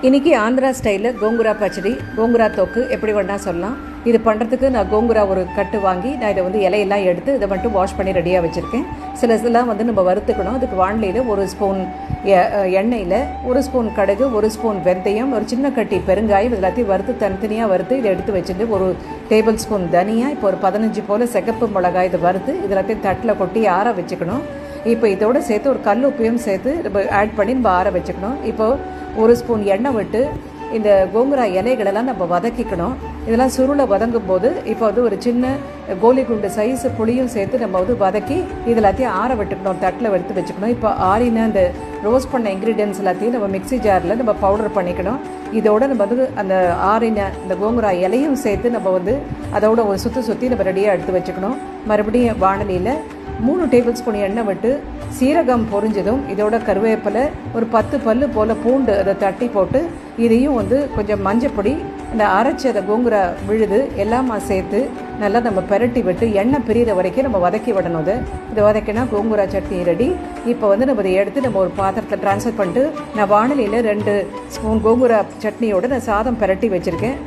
இன்றைக்கி ஆந்திரா ஸ்டைலில் கோங்குரா பச்சடி, கோங்குரா தொக்கு எப்படி வேணால் சொல்லலாம். இது பண்ணுறதுக்கு நான் கோங்குரா ஒரு கட்டு வாங்கி நான் இதை இலையெல்லாம் எடுத்து இதை மட்டும் வாஷ் பண்ணி ரெடியாக வச்சுருக்கேன். சில இதெல்லாம் நம்ம வறுத்துக்கணும். அதுக்கு வானிலையில் 1 ஸ்பூன் எண்ணெயில் 1 ஸ்பூன் கடுகு, 1 ஸ்பூன் வெந்தயம், ஒரு சின்ன கட்டி பெருங்காயம் எல்லாத்தையும் வறுத்து தனித்தனியாக வறுத்து இதை எடுத்து வச்சுட்டு 1 டேபிள் ஸ்பூன் தனியா, இப்போ ஒரு 15 போல் சிகப்பு மிளகாய் இதை வறுத்து இது எல்லாத்தையும் தட்டில் கொட்டி ஆற வச்சுக்கணும். இப்போ இதோடு சேர்த்து ஒரு கல் உப்பையும் சேர்த்து நம்ம ஆட் பண்ணி நம்ம ஆற வச்சுக்கணும். இப்போது 1 ஸ்பூன் எண்ணெய் விட்டு இந்த கோங்குரா இலைகளெல்லாம் நம்ம வதக்கிக்கணும். இதெல்லாம் சுருளை வதங்கும் போது இப்போ ஒரு சின்ன கோலி குண்டு சைஸ் புளியும் சேர்த்து நம்ம வதக்கி இது எல்லாத்தையும் ஆற விட்டுக்கணும், தட்டில் எடுத்து வச்சுக்கணும். இப்போ ஆறின அந்த ரோஸ்ட் பண்ண இன்க்ரீடியன்ஸ் எல்லாத்தையும் நம்ம மிக்ஸி ஜாரில் நம்ம பவுடர் பண்ணிக்கணும். இதோட நம்ம அந்த ஆறின இந்த கோங்குரா இலையும் சேர்த்து நம்ம அதோட ஒரு சுற்றி நம்ம ரெடியாக எடுத்து வச்சுக்கணும். மறுபடியும் வானலியில் 3 டேபிள் ஸ்பூன் எண்ணெய் விட்டு சீரகம் பொரிஞ்சதும் இதோட கருவேப்பிலை, ஒரு 10 பல்லு போல் பூண்டு அதை தட்டி போட்டு இதையும் கொஞ்சம் மஞ்சப்பொடி, இந்த அரைச்சி அதை கோங்குரா விழுது எல்லாமா சேர்த்து நல்லா நம்ம பெரட்டி விட்டு எண்ணெய் பிரிகிற வரைக்கும் நம்ம வதக்கி விடணும். இதை வதக்கினா கோங்குரா சட்னி ரெடி. இப்போ நம்ம இதை எடுத்து நம்ம ஒரு பாத்திரத்தில் ட்ரான்ஸ்ஃபர் பண்ணிட்டு நான் வானலியில் 2 ஸ்பூன் கோங்குரா சட்னியோட நான் சாதம் பெரட்டி வச்சுருக்கேன்.